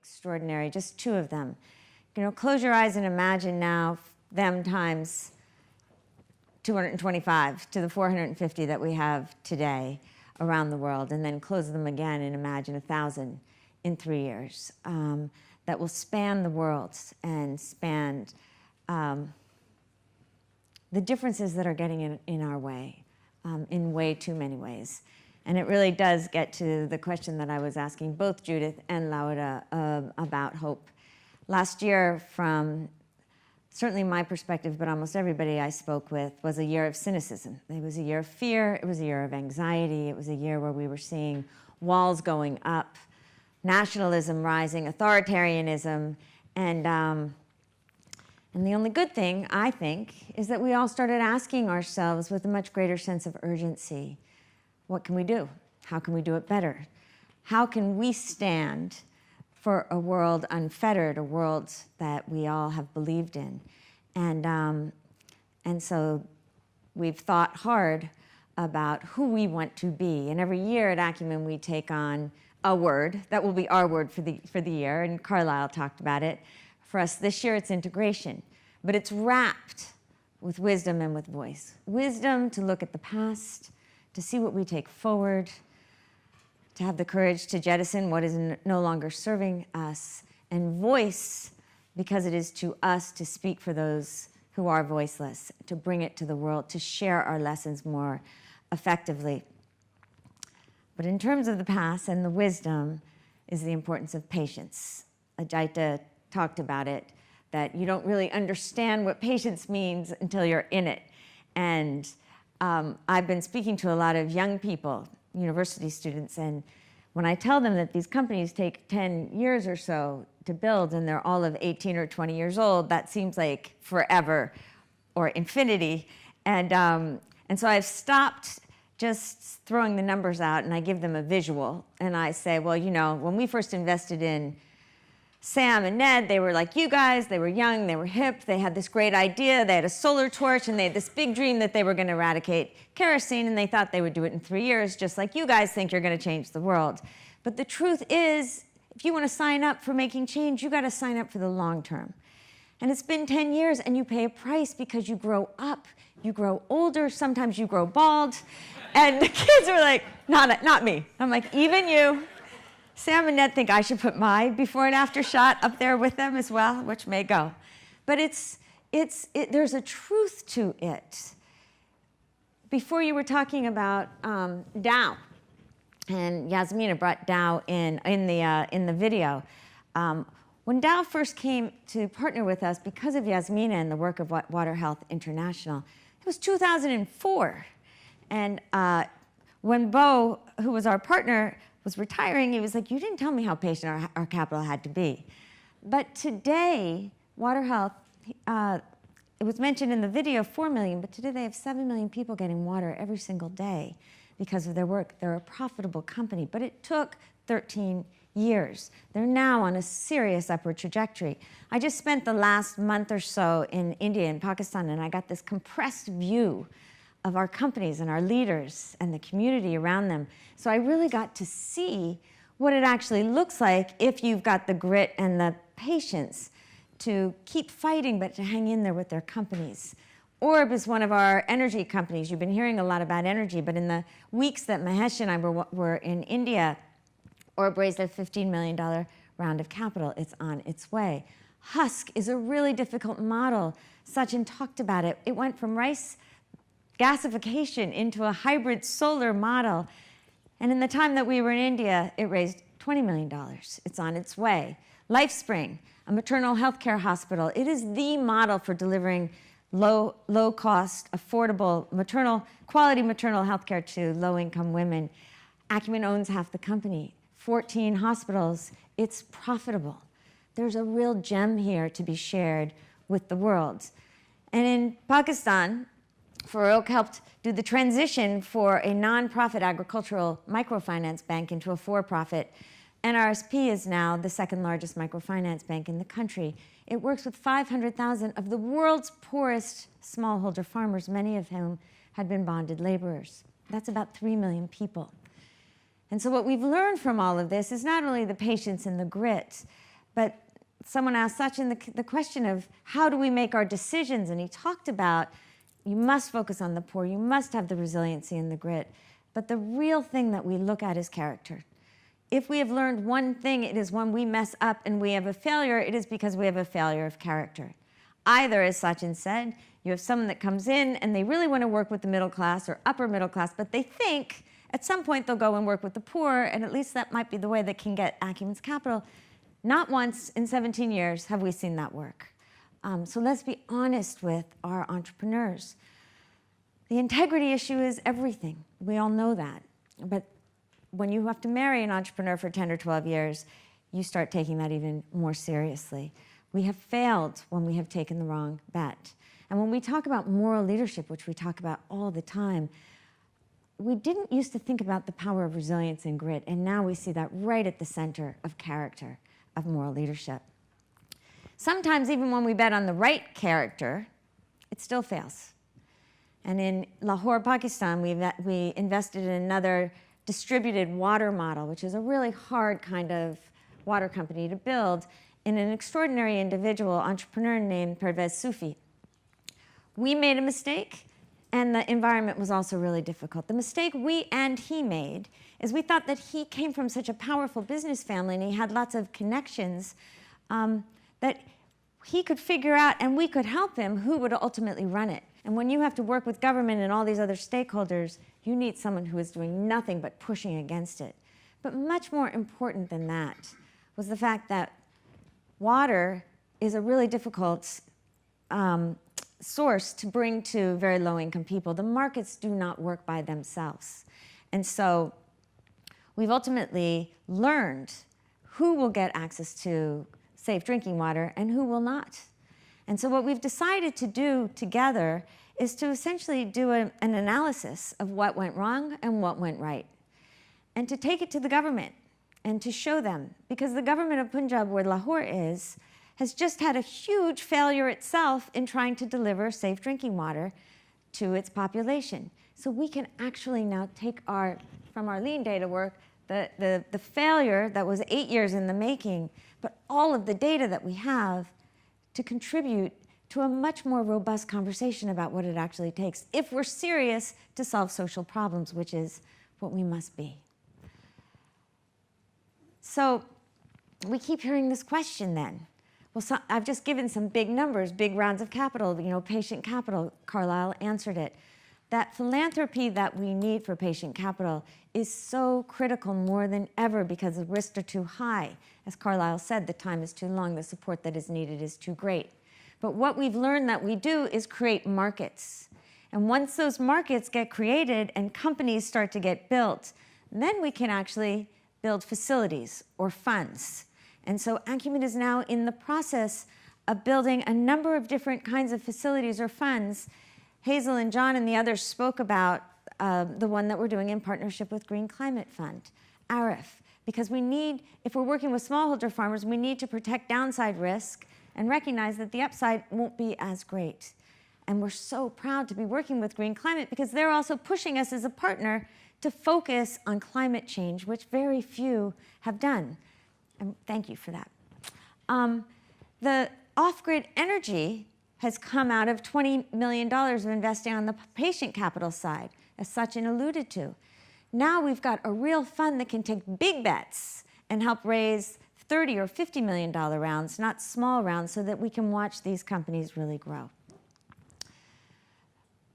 extraordinary, just two of them. Close your eyes and imagine now them times 225 to the 450 that we have today around the world, and then close them again and imagine 1,000 in 3 years. That will span the world and span the differences that are getting in our way, in way too many ways. And it really does get to the question that I was asking both Judith and Laura about hope. Last year, from certainly my perspective, but almost everybody I spoke with, was a year of cynicism. It was a year of fear, it was a year of anxiety, it was a year where we were seeing walls going up, nationalism rising, authoritarianism, and the only good thing, I think, is that we all started asking ourselves with a much greater sense of urgency, what can we do? How can we do it better? How can we stand for a world unfettered, a world that we all have believed in? And so we've thought hard about who we want to be. And every year at Acumen, we take on a word. That will be our word for the year, and Carlisle talked about it. For us this year, it's integration, but it's wrapped with wisdom and with voice. Wisdom to look at the past, to see what we take forward, to have the courage to jettison what is no longer serving us, and voice, because it is to us to speak for those who are voiceless, to bring it to the world, to share our lessons more effectively. But in terms of the past and the wisdom is the importance of patience. Ajaita talked about it, that you don't really understand what patience means until you're in it. And I've been speaking to a lot of young people, university students, and when I tell them that these companies take 10 years or so to build and they're all of 18 or 20 years old, that seems like forever or infinity. And so I've stopped just throwing the numbers out, and I give them a visual. And I say, well, when we first invested in Sam and Ned, they were like you guys, they were young, they were hip, they had this great idea, they had a solar torch, and they had this big dream that they were going to eradicate kerosene, and they thought they would do it in 3 years, just like you guys think you're going to change the world. But the truth is, if you want to sign up for making change, you got to sign up for the long term. And it's been 10 years, and you pay a price because you grow up, you grow older, sometimes you grow bald, and the kids are like, not me. I'm like, even you. Sam and Ned think I should put my before and after shot up there with them as well, which may go. But there's a truth to it. Before you were talking about Dow, and Yasmina brought Dow in the video. When Dow first came to partner with us because of Yasmina and the work of Water Health International, it was 2004. And when Bo, who was our partner, was retiring, he was like, you didn't tell me how patient our capital had to be. But today, Water Health, it was mentioned in the video, 4 million, but today they have 7 million people getting water every single day because of their work. They're a profitable company, but it took 13 years. They're now on a serious upward trajectory. I just spent the last month or so in India and Pakistan, and I got this compressed view of our companies and our leaders and the community around them. So I really got to see what it actually looks like if you've got the grit and the patience to keep fighting, but to hang in there with their companies. Orb is one of our energy companies. You've been hearing a lot about energy, but in the weeks that Mahesh and I were in India, Orb raised a $15 million round of capital. It's on its way. Husk is a really difficult model. Sachin talked about it. It went from rice gasification into a hybrid solar model. And in the time that we were in India, it raised $20 million. It's on its way. LifeSpring, a maternal health care hospital. It is the model for delivering low-cost, affordable quality maternal health care to low-income women. Acumen owns half the company, 14 hospitals. It's profitable. There's a real gem here to be shared with the world. And in Pakistan, Farouk helped do the transition for a nonprofit agricultural microfinance bank into a for-profit. NRSP is now the second largest microfinance bank in the country. It works with 500,000 of the world's poorest smallholder farmers, many of whom had been bonded laborers. That's about 3 million people. And so what we've learned from all of this is not only the patience and the grit, But someone asked Sachin the question of how do we make our decisions? And he talked about you must focus on the poor, you must have the resiliency and the grit. But the real thing that we look at is character. If we have learned one thing, it is when we mess up and we have a failure, it is because we have a failure of character. Either, as Sachin said, you have someone that comes in and they really want to work with the middle class or upper middle class, but they think at some point they'll go and work with the poor, and at least that might be the way that can get Acumen's capital. Not once in 17 years have we seen that work. So let's be honest with our entrepreneurs. The integrity issue is everything. We all know that. But when you have to marry an entrepreneur for 10 or 12 years, you start taking that even more seriously. We have failed when we have taken the wrong bet. And when we talk about moral leadership, which we talk about all the time, we didn't used to think about the power of resilience and grit, and now we see that right at the center of character, of moral leadership. Sometimes even when we bet on the right character, it still fails. And in Lahore, Pakistan, we invested in another distributed water model, which is a really hard kind of water company to build, in an extraordinary individual entrepreneur named Pervez Sufi. We made a mistake, and the environment was also really difficult. The mistake we and he made is we thought that he came from such a powerful business family and he had lots of connections that he could figure out, and we could help him, who would ultimately run it. And when you have to work with government and all these other stakeholders, you need someone who is doing nothing but pushing against it. But much more important than that was the fact that water is a really difficult source to bring to very low-income people. The markets do not work by themselves. And so we've ultimately learned who will get access to safe drinking water and who will not. And so what we've decided to do together is to essentially do an analysis of what went wrong and what went right, and to take it to the government and to show them, because the government of Punjab, where Lahore is, has just had a huge failure itself in trying to deliver safe drinking water to its population. So we can actually now take from our lean data work, the failure that was 8 years in the making, but all of the data that we have to contribute to a much more robust conversation about what it actually takes if we're serious to solve social problems, which is what we must be. So we keep hearing this question then. Well, I've just given some big numbers, big rounds of capital, patient capital. Carlyle answered it. That philanthropy that we need for patient capital is so critical more than ever because the risks are too high. As Carlyle said, the time is too long, the support that is needed is too great. But what we've learned that we do is create markets. And once those markets get created and companies start to get built, then we can actually build facilities or funds. And so Acumen is now in the process of building a number of different kinds of facilities or funds. Hazel and John and the others spoke about the one that we're doing in partnership with Green Climate Fund, ARIF, because we need, if we're working with smallholder farmers, we need to protect downside risk and recognize that the upside won't be as great. And we're so proud to be working with Green Climate because they're also pushing us as a partner to focus on climate change, which very few have done. And thank you for that. The off-grid energy has come out of $20 million of investing on the patient capital side, as Sachin alluded to. Now we've got a real fund that can take big bets and help raise $30 or $50 million rounds, not small rounds, so that we can watch these companies really grow.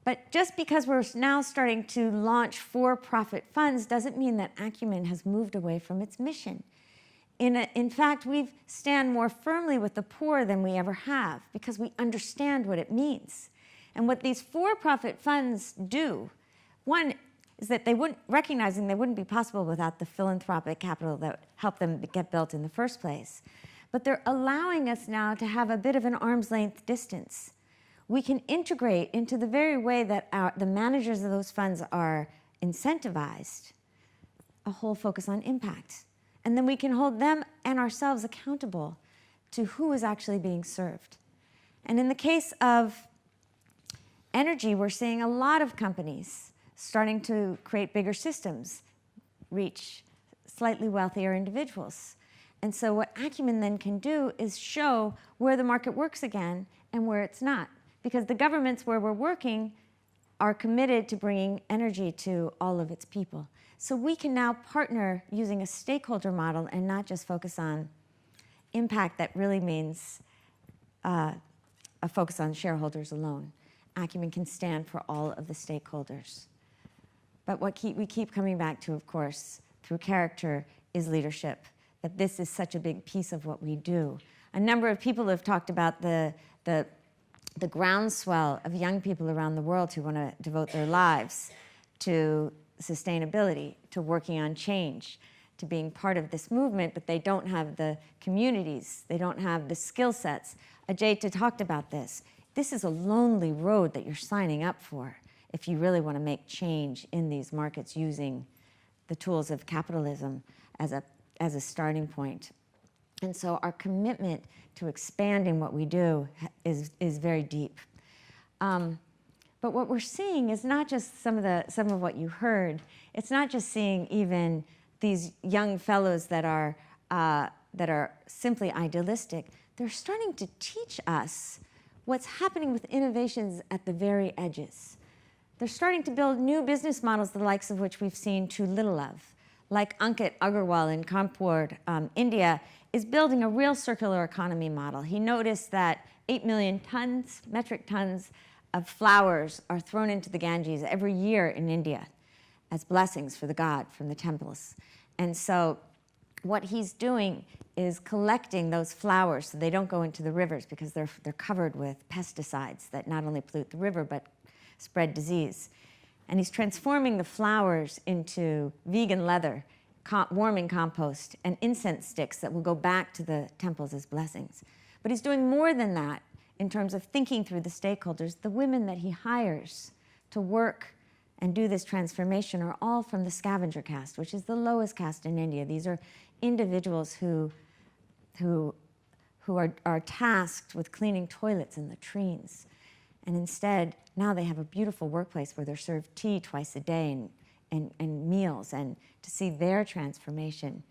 But just because we're now starting to launch for-profit funds doesn't mean that Acumen has moved away from its mission. In fact, we stand more firmly with the poor than we ever have because we understand what it means. And what these for-profit funds do, one is that recognizing they wouldn't be possible without the philanthropic capital that helped them get built in the first place. But they're allowing us now to have a bit of an arm's length distance. We can integrate into the very way that the managers of those funds are incentivized, a whole focus on impact. And then we can hold them and ourselves accountable to who is actually being served. And in the case of energy, we're seeing a lot of companies starting to create bigger systems, reach slightly wealthier individuals. And so what Acumen then can do is show where the market works again and where it's not. Because the governments where we're working are committed to bringing energy to all of its people. So we can now partner using a stakeholder model and not just focus on impact that really means a focus on shareholders alone. Acumen can stand for all of the stakeholders. But what we keep coming back to, of course, through character, is leadership, that this is such a big piece of what we do. A number of people have talked about the groundswell of young people around the world who want to devote their lives to sustainability, to working on change, to being part of this movement, but they don't have the communities, they don't have the skill sets. Ajay talked about this. This is a lonely road that you're signing up for if you really want to make change in these markets using the tools of capitalism as a starting point. And so our commitment to expanding what we do is very deep. But what we're seeing is not just some of what you heard. It's not just seeing even these young fellows that are simply idealistic. They're starting to teach us what's happening with innovations at the very edges. They're starting to build new business models, the likes of which we've seen too little of. Like Ankit Agarwal in Kanpur, India, is building a real circular economy model. He noticed that 8 million metric tons of flowers are thrown into the Ganges every year in India as blessings for the god from the temples. And so what he's doing is collecting those flowers so they don't go into the rivers because they're covered with pesticides that not only pollute the river but spread disease. And he's transforming the flowers into vegan leather, warming compost, and incense sticks that will go back to the temples as blessings. But he's doing more than that in terms of thinking through the stakeholders. The women that he hires to work and do this transformation are all from the scavenger caste, which is the lowest caste in India. These are individuals who are tasked with cleaning toilets in latrines. And instead, now they have a beautiful workplace where they're served tea twice a day and meals. And to see their transformation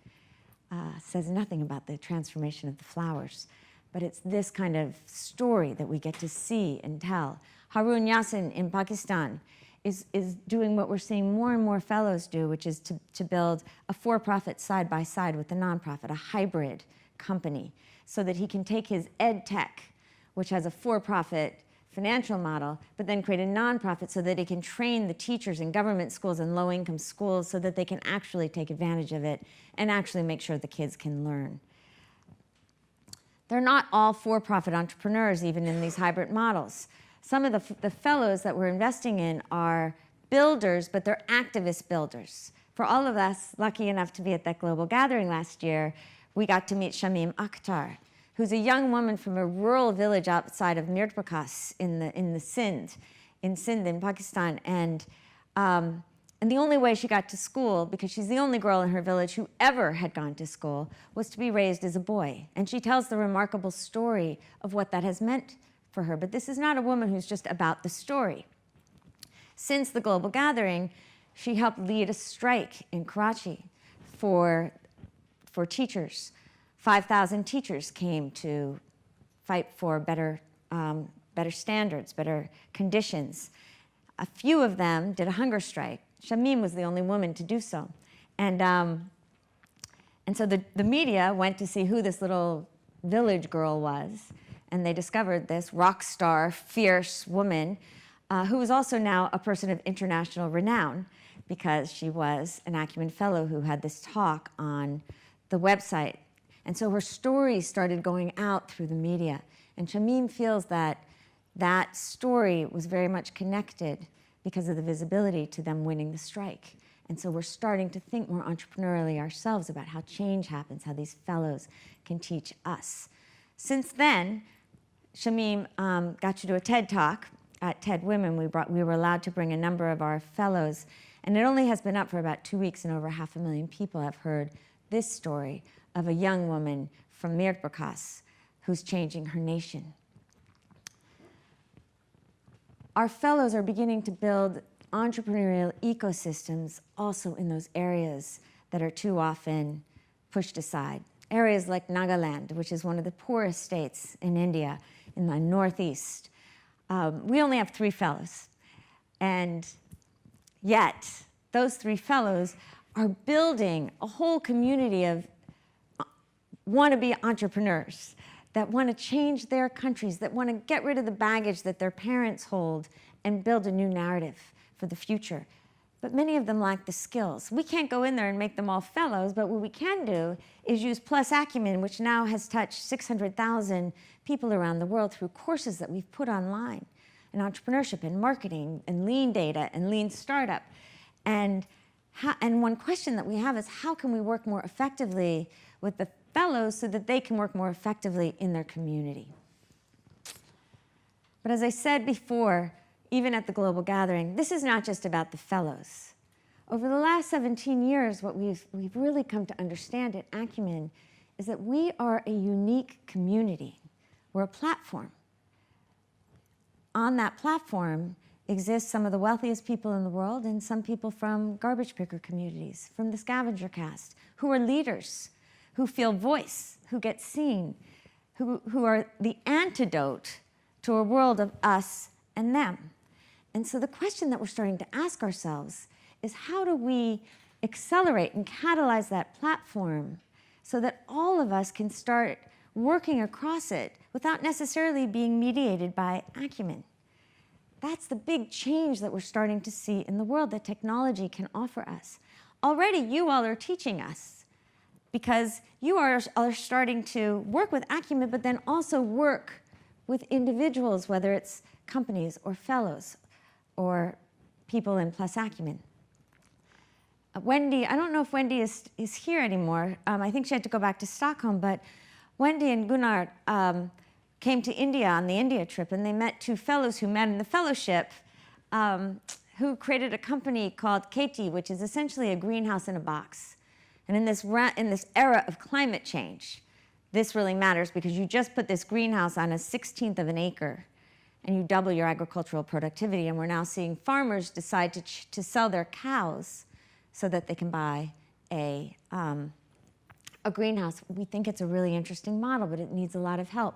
says nothing about the transformation of the flowers. But it's this kind of story that we get to see and tell. Harun Yassin in Pakistan is doing what we're seeing more and more fellows do, which is to build a for-profit side by side with the nonprofit, a hybrid company, so that he can take his ed tech, which has a for-profit financial model, but then create a nonprofit so that he can train the teachers in government schools and low-income schools so that they can actually take advantage of it and actually make sure the kids can learn. They're not all for-profit entrepreneurs, even in these hybrid models. Some of the fellows that we're investing in are builders, but they're activist builders. For all of us lucky enough to be at that global gathering last year, we got to meet Shamim Akhtar, who's a young woman from a rural village outside of Mirpakas in Sindh in Pakistan. And the only way she got to school, because she's the only girl in her village who ever had gone to school, was to be raised as a boy. And she tells the remarkable story of what that has meant for her. But this is not a woman who's just about the story. Since the global gathering, she helped lead a strike in Karachi for teachers. 5,000 teachers came to fight for better standards, better conditions. A few of them did a hunger strike. Shamim was the only woman to do so. And so the media went to see who this little village girl was, and they discovered this rock star, fierce woman who was also now a person of international renown because she was an Acumen Fellow who had this talk on the website. And so her story started going out through the media. And Shamim feels that that story was very much connected because of the visibility to them winning the strike. And so we're starting to think more entrepreneurially ourselves about how change happens, how these fellows can teach us. Since then, Shamim got to do a TED Talk at TED Women. We were allowed to bring a number of our fellows. And it only has been up for about 2 weeks, and over 500,000 people have heard this story of a young woman from Mirpakas who's changing her nation. Our fellows are beginning to build entrepreneurial ecosystems also in those areas that are too often pushed aside. areas like Nagaland, which is one of the poorest states in India, in the northeast. We only have 3 fellows. And yet, those 3 fellows are building a whole community of wannabe entrepreneurs that want to change their countries, that want to get rid of the baggage that their parents hold and build a new narrative for the future. But many of them lack the skills. We can't go in there and make them all fellows, but what we can do is use Plus Acumen, which now has touched 600,000 people around the world through courses that we've put online in entrepreneurship and marketing and lean data and lean startup. And one question that we have is, how can we work more effectively with the fellows so that they can work more effectively in their community? But as I said before, even at the global gathering, this is not just about the fellows. Over the last 17 years, what we've really come to understand at Acumen is that we are a unique community. We're a platform. On that platform exist some of the wealthiest people in the world and some people from garbage picker communities, from the scavenger caste, who are leaders, who feel voice, who get seen, who are the antidote to a world of us and them. And so the question that we're starting to ask ourselves is, how do we accelerate and catalyze that platform so that all of us can start working across it without necessarily being mediated by Acumen? That's the big change that we're starting to see in the world that technology can offer us. Already you all are teaching us, because you are starting to work with Acumen, but then also work with individuals, whether it's companies or fellows or people in Plus Acumen. Wendy, I don't know if Wendy is here anymore. I think she had to go back to Stockholm, but Wendy and Gunnar came to India on the India trip, and they met 2 fellows who met in the fellowship who created a company called Keti, which is essentially a greenhouse in a box. And in this era of climate change, this really matters, because you just put this greenhouse on a 1/16 of an acre and you double your agricultural productivity. And we're now seeing farmers decide to sell their cows so that they can buy a greenhouse. We think it's a really interesting model, but it needs a lot of help.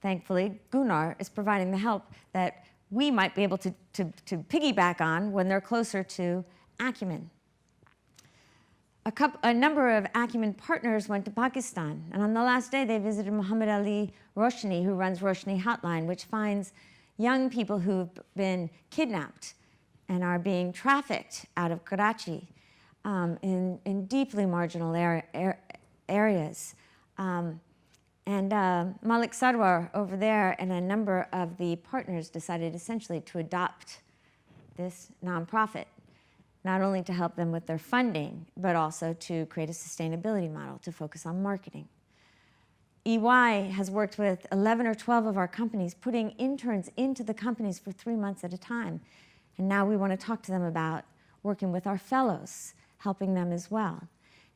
Thankfully, Gunnar is providing the help that we might be able to piggyback on when they're closer to Acumen. A number of Acumen partners went to Pakistan, and on the last day they visited Muhammad Ali Roshni, who runs Roshni Hotline, which finds young people who've been kidnapped and are being trafficked out of Karachi in deeply marginal areas. Malik Sarwar over there and a number of the partners decided essentially to adopt this nonprofit, not only to help them with their funding, but also to create a sustainability model to focus on marketing. EY has worked with 11 or 12 of our companies, putting interns into the companies for 3 months at a time. And now we want to talk to them about working with our fellows, helping them as well.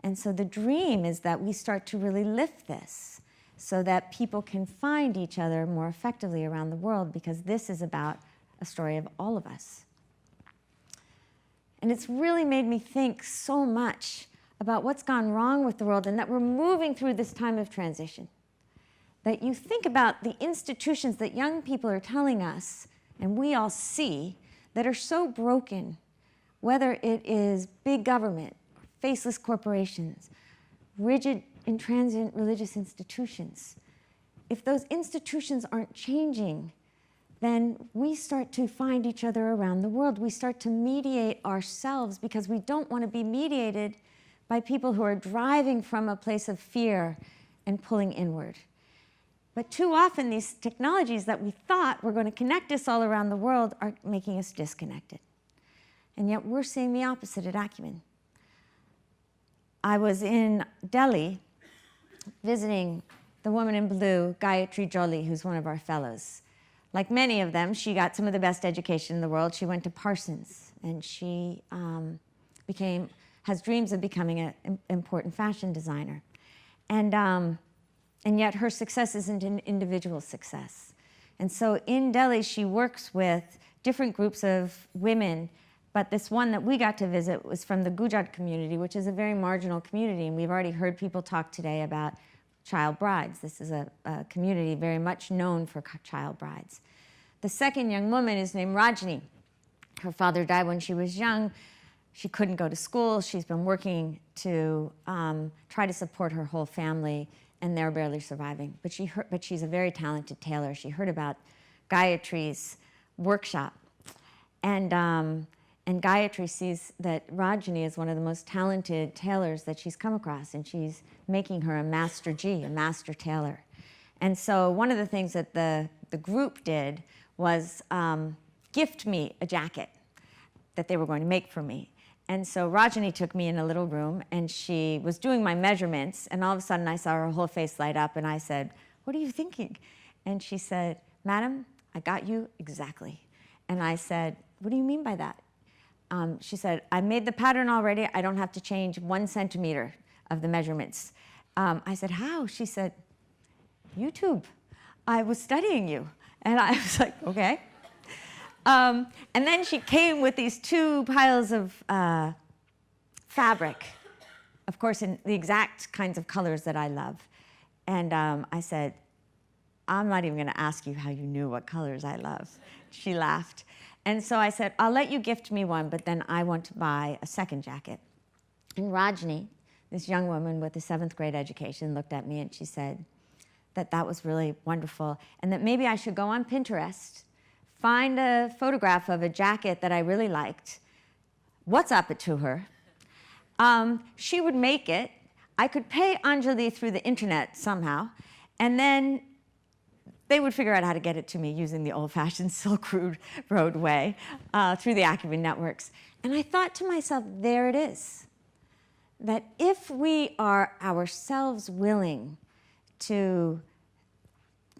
And so the dream is that we start to really lift this so that people can find each other more effectively around the world, because this is about a story of all of us. And it's really made me think so much about what's gone wrong with the world, and that we're moving through this time of transition. That you think about the institutions that young people are telling us, and we all see, that are so broken, whether it is big government, faceless corporations, rigid, intransigent religious institutions. If those institutions aren't changing, then we start to find each other around the world. We start to mediate ourselves, because we don't want to be mediated by people who are driving from a place of fear and pulling inward. But too often, these technologies that we thought were going to connect us all around the world are making us disconnected. And yet we're seeing the opposite at Acumen. I was in Delhi visiting the woman in blue, Gayatri Jolie, who's one of our fellows. Like many of them, she got some of the best education in the world. She went to Parsons, and she has dreams of becoming an important fashion designer. And yet her success isn't an individual success. And so in Delhi, she works with different groups of women But this one that we got to visit was from the Gujarat community, which is a very marginal community. And we've already heard people talk today about child brides. This is a community very much known for child brides. The second young woman is named Rajni. Her father died when she was young. She couldn't go to school. She's been working to try to support her whole family, and they're barely surviving. But she's a very talented tailor. She heard about Gayatri's workshop. And Gayatri sees that Rajani is one of the most talented tailors that she's come across, and she's making her a master G, a master tailor. And so one of the things that the group did was gift me a jacket that they were going to make for me. And so Rajani took me in a little room, and she was doing my measurements, and all of a sudden I saw her whole face light up, and I said, "What are you thinking?" And she said, "Madam, I got you exactly." And I said, "What do you mean by that?" She said, "I made the pattern already. I don't have to change 1 centimeter of the measurements." I said, "How?" She said, "YouTube. I was studying you." And I was like, "Okay." And then she came with these 2 piles of fabric, of course, in the exact kinds of colors that I love. And I said, "I'm not even going to ask you how you knew what colors I love." She laughed. And so I said, "I'll let you gift me one, but then I want to buy a second jacket." And Rajni, this young woman with a 7th grade education, looked at me and she said that that was really wonderful, and that maybe I should go on Pinterest, find a photograph of a jacket that I really liked, WhatsApp it to her. She would make it. I could pay Anjali through the internet somehow, and then they would figure out how to get it to me using the old-fashioned Silk Road way through the Acumen networks. And I thought to myself, there it is. That if we are ourselves willing to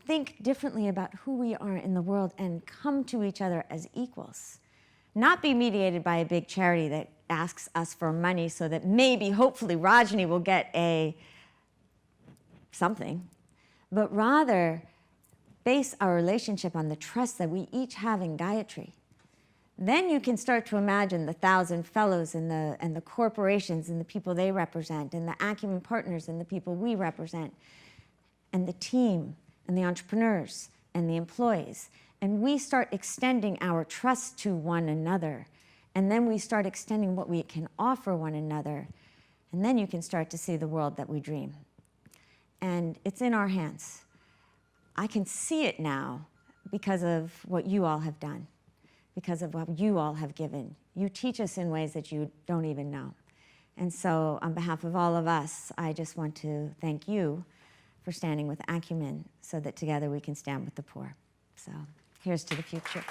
think differently about who we are in the world and come to each other as equals, not be mediated by a big charity that asks us for money so that maybe, hopefully, Rajni will get something, but rather base our relationship on the trust that we each have in Gayatri. Then you can start to imagine the 1,000 fellows and the corporations and the people they represent, and the Acumen partners and the people we represent, and the team and the entrepreneurs and the employees. And we start extending our trust to one another. And then we start extending what we can offer one another. And then you can start to see the world that we dream. And it's in our hands. I can see it now because of what you all have done, because of what you all have given. You teach us in ways that you don't even know. And so on behalf of all of us, I just want to thank you for standing with Acumen so that together we can stand with the poor. So here's to the future.